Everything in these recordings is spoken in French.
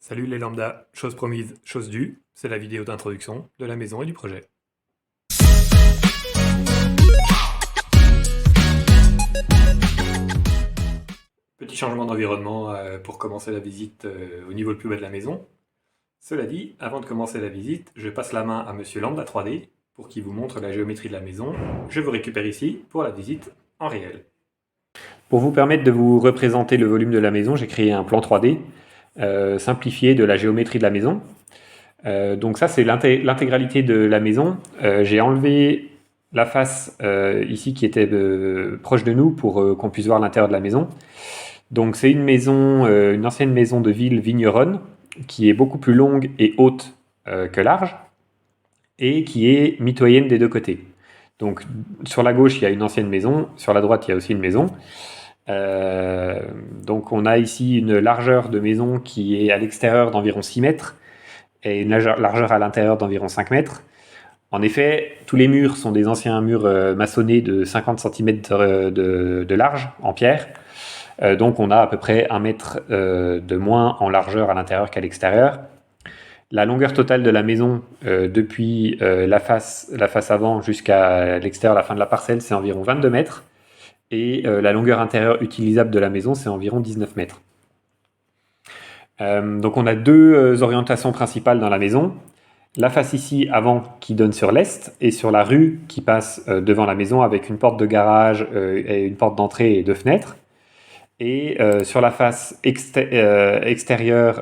Salut les lambda, chose promise, chose due, c'est la vidéo d'introduction de la maison et du projet. Petit changement d'environnement pour commencer la visite au niveau le plus bas de la maison. Cela dit, avant de commencer la visite, je passe la main à Monsieur Lambda 3D pour qu'il vous montre la géométrie de la maison. Je vous récupère ici pour la visite en réel. Pour vous permettre de vous représenter le volume de la maison, j'ai créé un plan 3D simplifié de la géométrie de la maison. Donc ça, c'est l'intégralité de la maison. J'ai enlevé la face ici qui était proche de nous pour qu'on puisse voir l'intérieur de la maison. Donc c'est une maison, une ancienne maison de ville vigneronne qui est beaucoup plus longue et haute que large et qui est mitoyenne des deux côtés. Donc sur la gauche, il y a une ancienne maison, sur la droite, il y a aussi une maison. Donc on a ici une largeur de maison qui est à l'extérieur d'environ 6 mètres et une largeur à l'intérieur d'environ 5 mètres. En effet, tous les murs sont des anciens murs maçonnés de 50 cm de large en pierre. Donc on a à peu près 1 mètre de moins en largeur à l'intérieur qu'à l'extérieur. La longueur totale de la maison depuis la face avant jusqu'à l'extérieur, la fin de la parcelle, c'est environ 22 mètres. Et la longueur intérieure utilisable de la maison, c'est environ 19 mètres. Donc on a deux orientations principales dans la maison. La face ici avant qui donne sur l'est et sur la rue qui passe devant la maison avec une porte de garage et une porte d'entrée et deux fenêtres. Et sur la face extérieure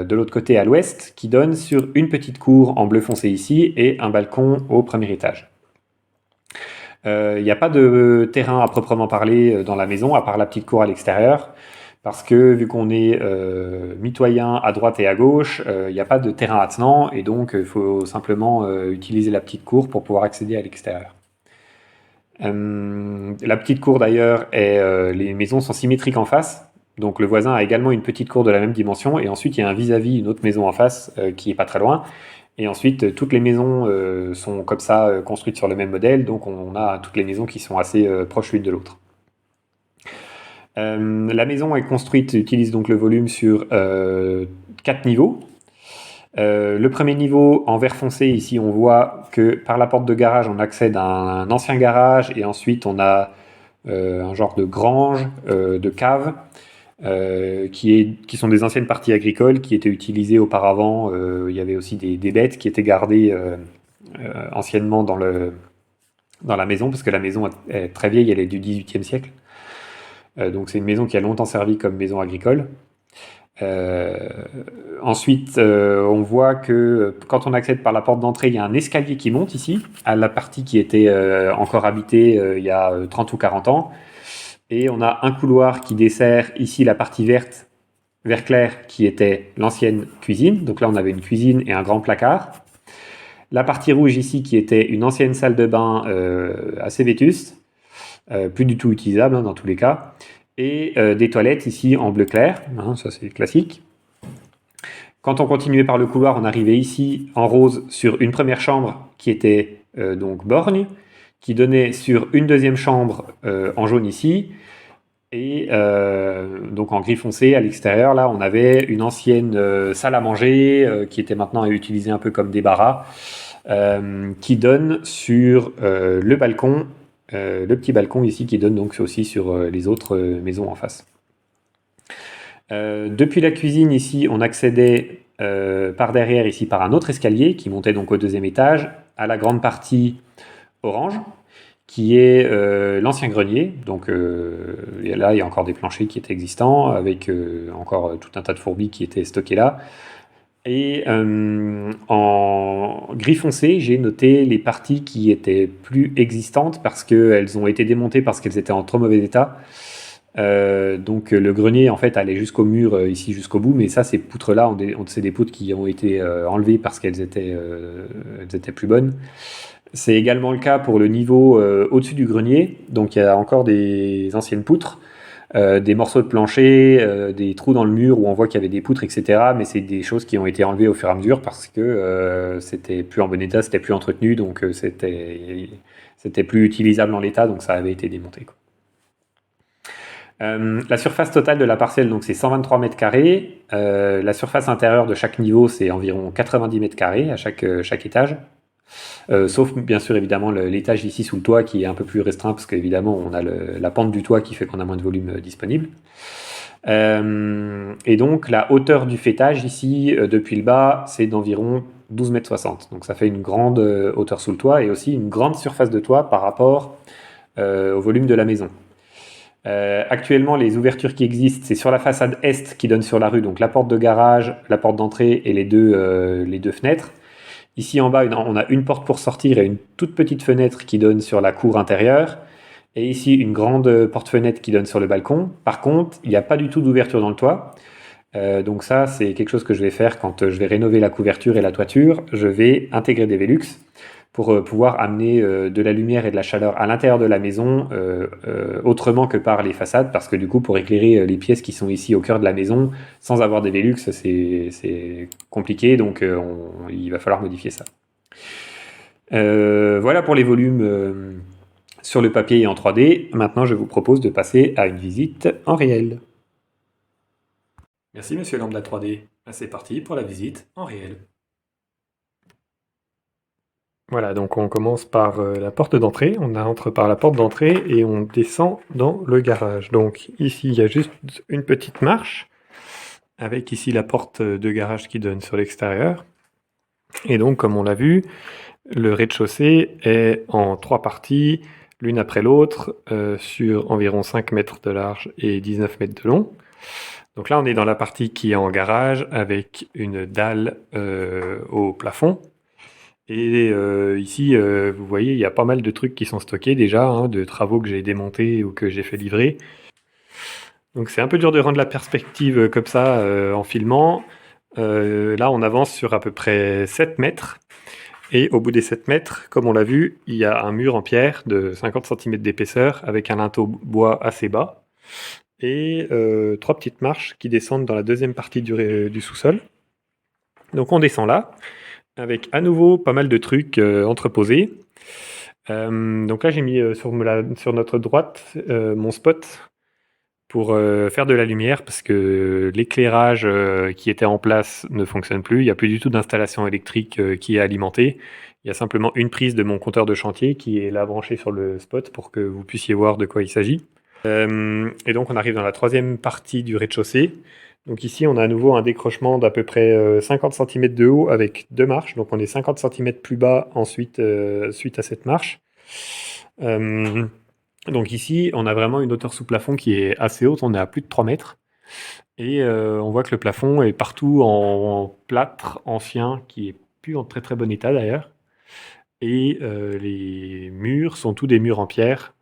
de l'autre côté à l'ouest qui donne sur une petite cour en bleu foncé ici et un balcon au premier étage. Il n'y a pas de terrain à proprement parler dans la maison à part la petite cour à l'extérieur. Parce que vu qu'on est mitoyen à droite et à gauche, il n'y a pas de terrain attenant et donc il faut simplement utiliser la petite cour pour pouvoir accéder à l'extérieur. La petite cour d'ailleurs, les maisons sont symétriques en face, donc le voisin a également une petite cour de la même dimension et ensuite il y a un vis-à-vis, une autre maison en face qui est pas très loin. Et ensuite toutes les maisons sont comme ça construites sur le même modèle, donc on a toutes les maisons qui sont assez proches l'une de l'autre. La maison est construite, utilise donc le volume sur 4 niveaux. Le premier niveau en vert foncé, ici on voit que par la porte de garage on accède à un ancien garage et ensuite on a un genre de grange, de cave qui sont des anciennes parties agricoles qui étaient utilisées auparavant. Il y avait aussi des bêtes qui étaient gardées anciennement dans la maison parce que la maison est très vieille, elle est du XVIIIe siècle. Donc c'est une maison qui a longtemps servi comme maison agricole. Ensuite, on voit que quand on accède par la porte d'entrée, il y a un escalier qui monte ici, à la partie qui était encore habitée il y a 30 ou 40 ans. Et on a un couloir qui dessert ici la partie verte, vert clair, qui était l'ancienne cuisine. Donc là, on avait une cuisine et un grand placard. La partie rouge ici, qui était une ancienne salle de bain assez vétuste. Plus du tout utilisable dans tous les cas, et des toilettes ici en bleu clair, ça c'est classique. Quand on continuait par le couloir, on arrivait ici en rose sur une première chambre qui était donc borgne, qui donnait sur une deuxième chambre en jaune ici, et donc en gris foncé à l'extérieur, là on avait une ancienne salle à manger qui était maintenant utilisée un peu comme débarras, qui donne sur le balcon. Le petit balcon ici qui donne donc aussi sur les autres maisons en face. Depuis la cuisine ici, on accédait par derrière ici par un autre escalier qui montait donc au deuxième étage à la grande partie orange qui est l'ancien grenier. Donc là, il y a encore des planchers qui étaient existants avec encore tout un tas de fourbis qui étaient stockés là. Et en gris foncé, j'ai noté les parties qui étaient plus existantes parce qu'elles ont été démontées parce qu'elles étaient en trop mauvais état. Donc le grenier en fait allait jusqu'au mur ici jusqu'au bout, mais ça ces poutres là, c'est des poutres qui ont été enlevées parce qu'elles étaient plus bonnes. C'est également le cas pour le niveau au-dessus du grenier, donc il y a encore des anciennes poutres. Des morceaux de plancher, des trous dans le mur où on voit qu'il y avait des poutres, etc. Mais c'est des choses qui ont été enlevées au fur et à mesure parce que c'était plus en bon état, c'était plus entretenu, donc c'était plus utilisable en l'état, donc ça avait été démonté, quoi. La surface totale de la parcelle, donc c'est 123 mètres carrés. La surface intérieure de chaque niveau, c'est environ 90 mètres carrés à chaque étage. Sauf bien sûr évidemment l'étage ici sous le toit qui est un peu plus restreint parce qu'évidemment on a la pente du toit qui fait qu'on a moins de volume disponible. Et donc la hauteur du fêtage ici depuis le bas c'est d'environ 12 mètres 60. Donc ça fait une grande hauteur sous le toit et aussi une grande surface de toit par rapport au volume de la maison. Actuellement, les ouvertures qui existent, c'est sur la façade est qui donne sur la rue, donc la porte de garage, la porte d'entrée et les deux fenêtres. Ici en bas, on a une porte pour sortir et une toute petite fenêtre qui donne sur la cour intérieure. Et ici, une grande porte-fenêtre qui donne sur le balcon. Par contre, il n'y a pas du tout d'ouverture dans le toit. Donc ça, c'est quelque chose que je vais faire quand je vais rénover la couverture et la toiture. Je vais intégrer des Velux pour pouvoir amener de la lumière et de la chaleur à l'intérieur de la maison autrement que par les façades, parce que du coup, pour éclairer les pièces qui sont ici au cœur de la maison, sans avoir des Velux, c'est compliqué, donc il va falloir modifier ça. Voilà pour les volumes sur le papier et en 3D. Maintenant, je vous propose de passer à une visite en réel. Merci Monsieur Lambda 3D. C'est parti pour la visite en réel. Voilà, donc on commence par la porte d'entrée. On entre par la porte d'entrée et on descend dans le garage. Donc ici, il y a juste une petite marche avec ici la porte de garage qui donne sur l'extérieur. Et donc, comme on l'a vu, le rez-de-chaussée est en 3 parties, l'une après l'autre, sur environ 5 mètres de large et 19 mètres de long. Donc là, on est dans la partie qui est en garage avec une dalle au plafond. Et ici, vous voyez, il y a pas mal de trucs qui sont stockés déjà, hein, de travaux que j'ai démontés ou que j'ai fait livrer. Donc c'est un peu dur de rendre la perspective comme ça en filmant. Là, on avance sur à peu près 7 mètres. Et au bout des 7 mètres, comme on l'a vu, il y a un mur en pierre de 50 cm d'épaisseur avec un linteau bois assez bas et 3 petites marches qui descendent dans la deuxième partie du sous-sol. Donc on descend là, avec à nouveau pas mal de trucs entreposés. Donc là j'ai mis sur notre droite mon spot pour faire de la lumière parce que l'éclairage qui était en place ne fonctionne plus. Il n'y a plus du tout d'installation électrique qui est alimentée. Il y a simplement une prise de mon compteur de chantier qui est là branchée sur le spot pour que vous puissiez voir de quoi il s'agit. Et donc on arrive dans la troisième partie du rez-de-chaussée. Donc ici on a à nouveau un décrochement d'à peu près 50 cm de haut avec 2 marches. Donc on est 50 cm plus bas ensuite suite à cette marche. Donc ici on a vraiment une hauteur sous plafond qui est assez haute, on est à plus de 3 mètres. Et on voit que le plafond est partout en plâtre ancien qui est plus en très très bon état d'ailleurs. Et les murs sont tous des murs en pierre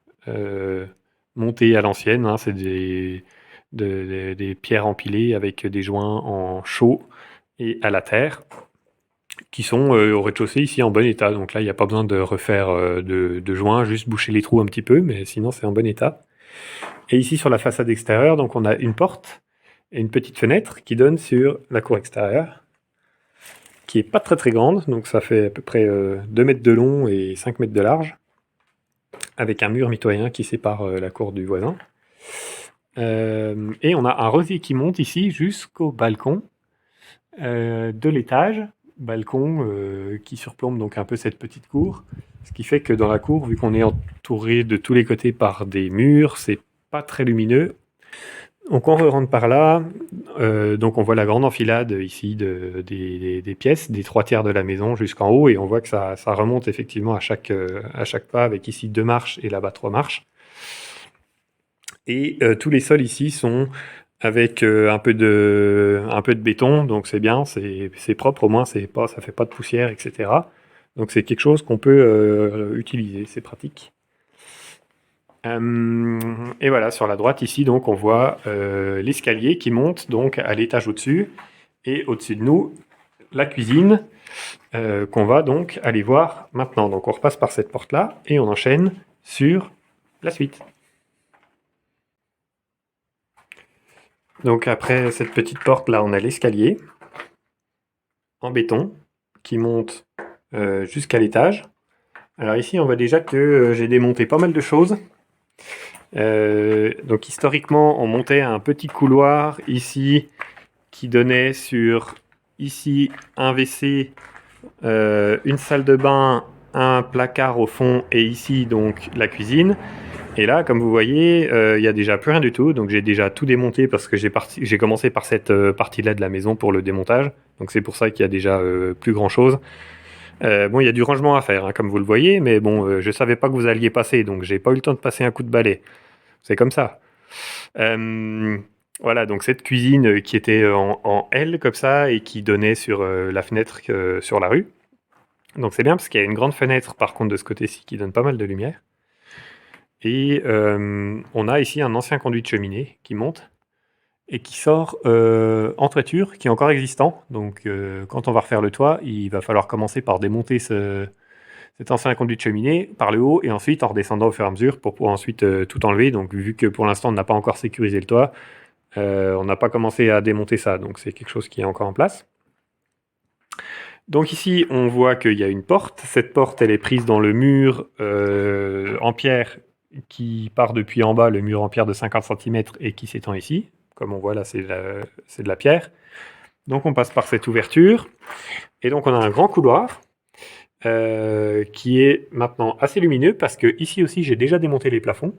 montés à l'ancienne, hein, c'est des pierres empilées avec des joints en chaux et à la terre, qui sont au rez-de-chaussée ici en bon état. Donc là, il n'y a pas besoin de refaire de joints, juste boucher les trous un petit peu, mais sinon c'est en bon état. Et ici sur la façade extérieure, donc on a une porte et une petite fenêtre qui donne sur la cour extérieure, qui est pas très très grande, donc ça fait à peu près 2 mètres de long et 5 mètres de large, avec un mur mitoyen qui sépare la cour du voisin. Et on a un rosier qui monte ici jusqu'au balcon de l'étage, balcon qui surplombe donc un peu cette petite cour, ce qui fait que dans la cour, vu qu'on est entouré de tous les côtés par des murs, c'est pas très lumineux. Donc on rentre par là, donc on voit la grande enfilade ici des pièces, des 3 tiers de la maison jusqu'en haut, et on voit que ça remonte effectivement à chaque pas, avec ici 2 marches et là-bas 3 marches. Et tous les sols ici sont avec un peu de béton, donc c'est bien, c'est propre, au moins ça fait pas de poussière, etc. Donc c'est quelque chose qu'on peut utiliser, c'est pratique. Et voilà, sur la droite ici, donc on voit l'escalier qui monte donc à l'étage au-dessus, et au-dessus de nous, la cuisine qu'on va donc aller voir maintenant. Donc on repasse par cette porte-là et on enchaîne sur la suite. Donc après cette petite porte là, on a l'escalier en béton qui monte jusqu'à l'étage. Alors ici, on voit déjà que j'ai démonté pas mal de choses. Donc historiquement, on montait un petit couloir ici qui donnait sur ici un WC, une salle de bain, un placard au fond et ici donc la cuisine. Et là, comme vous voyez, il y a déjà plus rien du tout. Donc j'ai déjà tout démonté parce que j'ai commencé par cette partie-là de la maison pour le démontage. Donc c'est pour ça qu'il y a déjà plus grand-chose. Bon, il y a du rangement à faire, hein, comme vous le voyez, mais bon, je savais pas que vous alliez passer, donc j'ai pas eu le temps de passer un coup de balai. C'est comme ça. Euh, voilà, donc cette cuisine qui était en L comme ça et qui donnait sur la fenêtre sur la rue. Donc c'est bien parce qu'il y a une grande fenêtre par contre de ce côté-ci qui donne pas mal de lumière. Et on a ici un ancien conduit de cheminée qui monte et qui sort en toiture, qui est encore existant. Donc quand on va refaire le toit, il va falloir commencer par démonter cet ancien conduit de cheminée par le haut et ensuite en redescendant au fur et à mesure pour pouvoir ensuite tout enlever. Donc vu que pour l'instant on n'a pas encore sécurisé le toit, on n'a pas commencé à démonter ça. Donc c'est quelque chose qui est encore en place. Donc ici on voit qu'il y a une porte. Cette porte elle est prise dans le mur en pierre qui part depuis en bas, le mur en pierre de 50 cm et qui s'étend ici. Comme on voit là, c'est de la pierre. Donc on passe par cette ouverture. Et donc on a un grand couloir qui est maintenant assez lumineux parce que ici aussi j'ai déjà démonté les plafonds.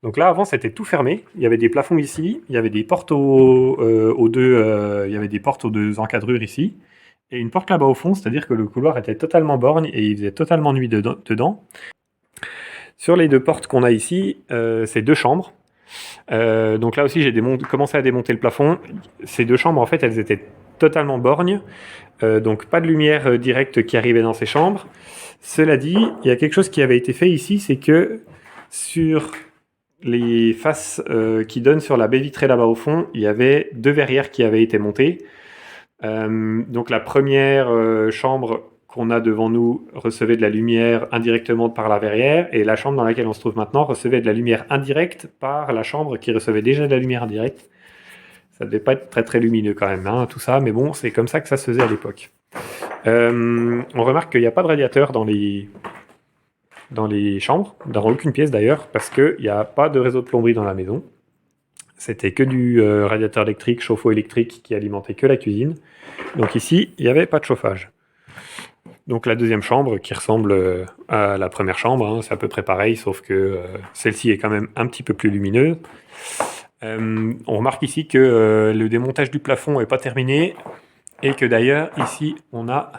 Donc là avant c'était tout fermé. Il y avait des plafonds ici, il y avait des portes aux deux encadrures ici. Et une porte là-bas au fond, c'est-à-dire que le couloir était totalement borgne et il faisait totalement nuit dedans. Sur les deux portes qu'on a ici, c'est deux chambres. Donc là aussi, j'ai commencé à démonter le plafond. Ces deux chambres, en fait, elles étaient totalement borgnes. Donc pas de lumière directe qui arrivait dans ces chambres. Cela dit, il y a quelque chose qui avait été fait ici, c'est que sur les faces qui donnent sur la baie vitrée là-bas au fond, il y avait deux verrières qui avaient été montées. Donc la première chambre qu'on a devant nous recevait de la lumière indirectement par la verrière et la chambre dans laquelle on se trouve maintenant recevait de la lumière indirecte par la chambre qui recevait déjà de la lumière indirecte. Ça devait pas être très très lumineux quand même, hein, tout ça, mais bon, c'est comme ça que ça se faisait à l'époque. On remarque qu'il n'y a pas de radiateur dans les chambres, dans aucune pièce d'ailleurs, parce qu'il n'y a pas de réseau de plomberie dans la maison. C'était que du radiateur électrique, chauffe-eau électrique qui alimentait que la cuisine. Donc ici, il n'y avait pas de chauffage. Donc la deuxième chambre qui ressemble à la première chambre, hein, c'est à peu près pareil, sauf que celle-ci est quand même un petit peu plus lumineuse. On remarque ici que le démontage du plafond n'est pas terminé et que d'ailleurs ici on a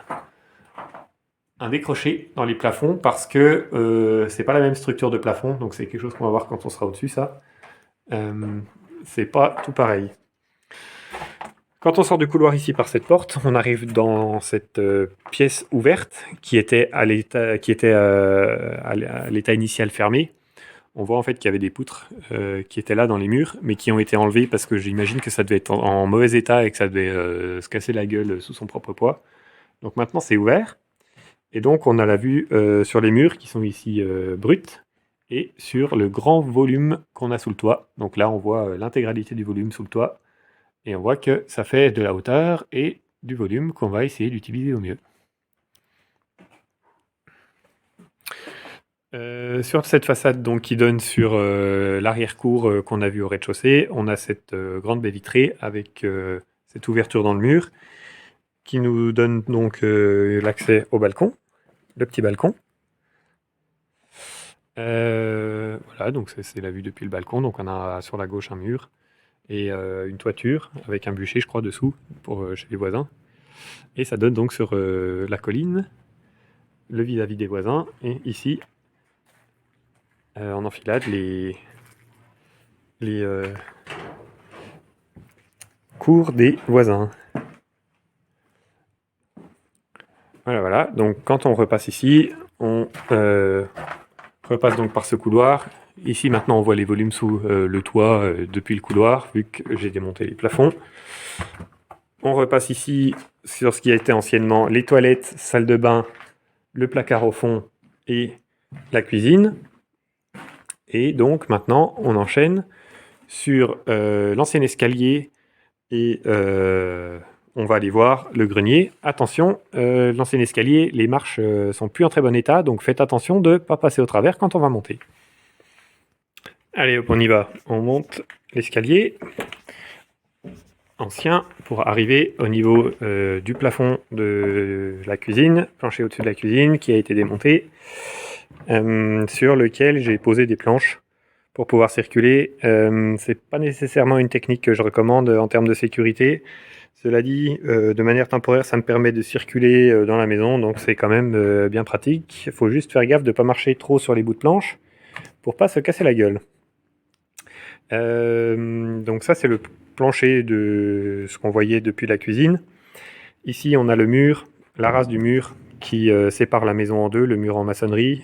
un décroché dans les plafonds parce que c'est pas la même structure de plafond, donc c'est quelque chose qu'on va voir quand on sera au-dessus ça. C'est pas tout pareil. Quand on sort du couloir ici par cette porte, on arrive dans cette pièce ouverte qui était à l'état initial fermé. On voit en fait qu'il y avait des poutres qui étaient là dans les murs, mais qui ont été enlevées parce que j'imagine que ça devait être en mauvais état et que ça devait se casser la gueule sous son propre poids. Donc maintenant c'est ouvert. Et donc on a la vue sur les murs qui sont ici brutes et sur le grand volume qu'on a sous le toit. Donc là on voit l'intégralité du volume sous le toit. Et on voit que ça fait de la hauteur et du volume qu'on va essayer d'utiliser au mieux. Sur cette façade donc, qui donne sur l'arrière-cour qu'on a vu au rez-de-chaussée, on a cette grande baie vitrée avec cette ouverture dans le mur qui nous donne donc l'accès au balcon, le petit balcon. Voilà, donc c'est la vue depuis le balcon. Donc on a sur la gauche un mur et une toiture avec un bûcher, je crois, dessous pour chez les voisins. Et ça donne donc sur la colline, le vis-à-vis des voisins, et ici, en enfilade, les cours des voisins. Voilà. Donc quand on repasse ici, on repasse donc par ce couloir. Ici, maintenant, on voit les volumes sous le toit depuis le couloir, vu que j'ai démonté les plafonds. On repasse ici sur ce qui a été anciennement les toilettes, salle de bain, le placard au fond et la cuisine. Et donc, maintenant, on enchaîne sur l'ancien escalier et on va aller voir le grenier. Attention, l'ancien escalier, les marches sont plus en très bon état, donc faites attention de ne pas passer au travers quand on va monter. Allez hop, on y va. On monte l'escalier ancien pour arriver au niveau du plafond de la cuisine, plancher au-dessus de la cuisine qui a été démonté, sur lequel j'ai posé des planches pour pouvoir circuler. C'est pas nécessairement une technique que je recommande en termes de sécurité. Cela dit, de manière temporaire, ça me permet de circuler dans la maison, donc c'est quand même bien pratique. Il faut juste faire gaffe de ne pas marcher trop sur les bouts de planche pour pas se casser la gueule. Donc ça, c'est le plancher de ce qu'on voyait depuis la cuisine. Ici, on a le mur, la race du mur qui sépare la maison en deux, le mur en maçonnerie,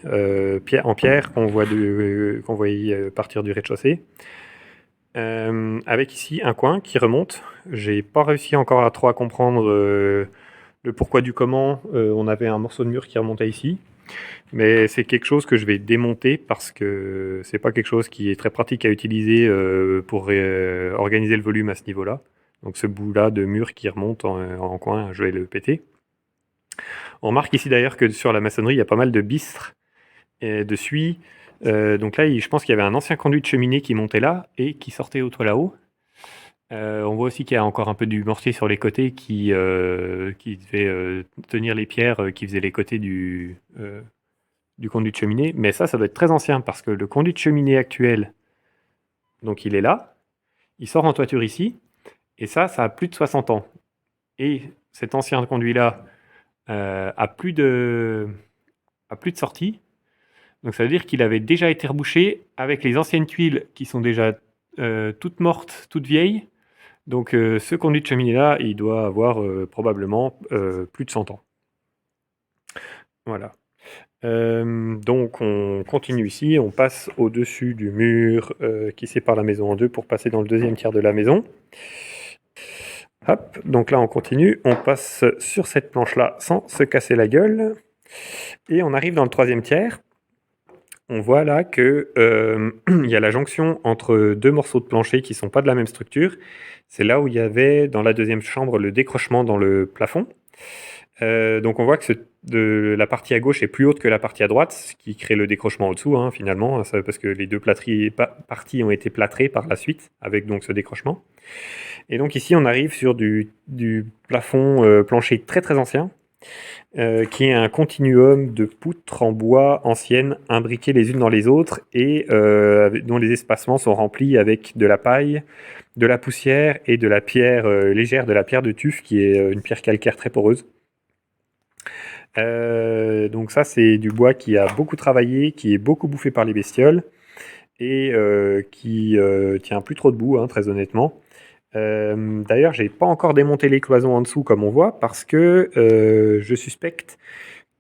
en pierre, qu'on voyait partir du rez-de-chaussée. Avec ici un coin qui remonte. J'ai pas réussi encore à trop à comprendre le pourquoi du comment. On avait un morceau de mur qui remontait ici. Mais c'est quelque chose que je vais démonter parce que c'est pas quelque chose qui est très pratique à utiliser pour organiser le volume à ce niveau-là. Donc ce bout-là de mur qui remonte en coin, je vais le péter. On remarque ici d'ailleurs que sur la maçonnerie, il y a pas mal de bistres et de suies. Donc là, je pense qu'il y avait un ancien conduit de cheminée qui montait là et qui sortait au toit là-haut. On voit aussi qu'il y a encore un peu du mortier sur les côtés qui devait tenir les pierres qui faisaient les côtés du conduit de cheminée. Mais ça doit être très ancien parce que le conduit de cheminée actuel, donc il est là, il sort en toiture ici, et ça a plus de 60 ans. Et cet ancien conduit-là a plus de sortie. Donc ça veut dire qu'il avait déjà été rebouché avec les anciennes tuiles qui sont déjà toutes mortes, toutes vieilles. Donc ce conduit de cheminée-là, il doit avoir probablement plus de 100 ans. Voilà. Donc on continue ici, on passe au-dessus du mur qui sépare la maison en deux pour passer dans le deuxième tiers de la maison. Hop, donc là on continue, on passe sur cette planche-là sans se casser la gueule. Et on arrive dans le troisième tiers. On voit là que il y a la jonction entre deux morceaux de plancher qui ne sont pas de la même structure. C'est là où il y avait dans la deuxième chambre le décrochement dans le plafond. Donc on voit que la partie à gauche est plus haute que la partie à droite, ce qui crée le décrochement au-dessous finalement, parce que les deux parties ont été plâtrées par la suite avec donc ce décrochement. Et donc ici on arrive sur du plafond plancher très très ancien, qui est un continuum de poutres en bois anciennes imbriquées les unes dans les autres et dont les espacements sont remplis avec de la paille, de la poussière et de la pierre légère, de la pierre de tuf qui est une pierre calcaire très poreuse. Donc ça c'est du bois qui a beaucoup travaillé, qui est beaucoup bouffé par les bestioles et qui tient plus trop debout, très honnêtement. D'ailleurs, j'ai pas encore démonté les cloisons en dessous comme on voit parce que je suspecte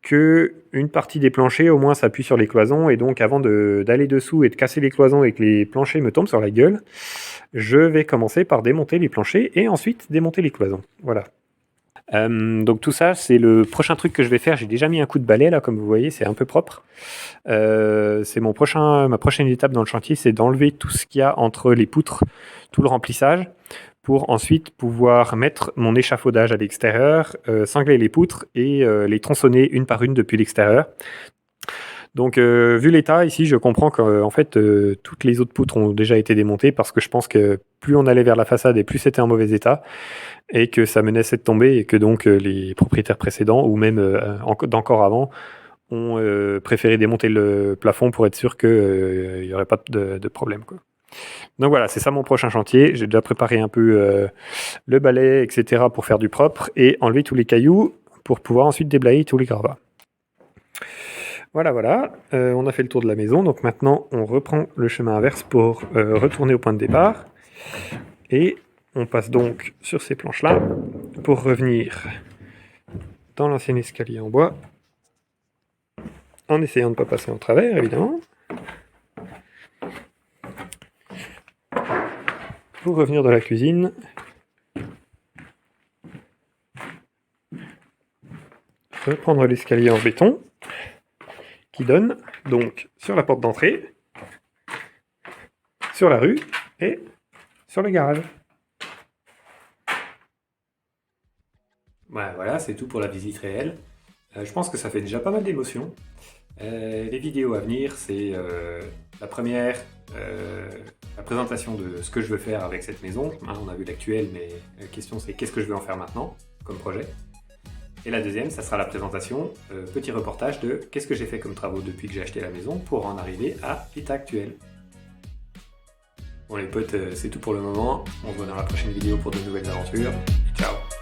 que une partie des planchers au moins s'appuie sur les cloisons et donc avant d'aller dessous et de casser les cloisons et que les planchers me tombent sur la gueule, je vais commencer par démonter les planchers et ensuite démonter les cloisons. Voilà. Donc tout ça, c'est le prochain truc que je vais faire. J'ai déjà mis un coup de balai là, comme vous voyez, c'est un peu propre. C'est ma prochaine étape dans le chantier, c'est d'enlever tout ce qu'il y a entre les poutres, tout le remplissage, pour ensuite pouvoir mettre mon échafaudage à l'extérieur, cingler les poutres et les tronçonner une par une depuis l'extérieur. Donc vu l'état ici, je comprends qu'en fait toutes les autres poutres ont déjà été démontées parce que je pense que plus on allait vers la façade et plus c'était en mauvais état et que ça menaçait de tomber et que donc les propriétaires précédents ou même d'encore avant ont préféré démonter le plafond pour être sûr qu'il n'y aurait pas de problème, quoi. Donc voilà, c'est ça mon prochain chantier. J'ai déjà préparé un peu le balai, etc. pour faire du propre et enlever tous les cailloux pour pouvoir ensuite déblayer tous les gravats. Voilà, on a fait le tour de la maison, donc maintenant on reprend le chemin inverse pour retourner au point de départ. Et on passe donc sur ces planches-là pour revenir dans l'ancien escalier en bois, en essayant de ne pas passer en travers, évidemment. Pour revenir dans la cuisine. Reprendre l'escalier en béton qui donne donc sur la porte d'entrée, sur la rue et sur le garage. Voilà, c'est tout pour la visite réelle. Je pense que ça fait déjà pas mal d'émotions. Les vidéos à venir, c'est la première la présentation de ce que je veux faire avec cette maison. Hein, on a vu l'actuel, mais la question c'est qu'est-ce que je veux en faire maintenant comme projet. Et la deuxième, ça sera la présentation, petit reportage de qu'est-ce que j'ai fait comme travaux depuis que j'ai acheté la maison pour en arriver à l'état actuel. Bon les potes, c'est tout pour le moment. On se voit dans la prochaine vidéo pour de nouvelles aventures. Ciao!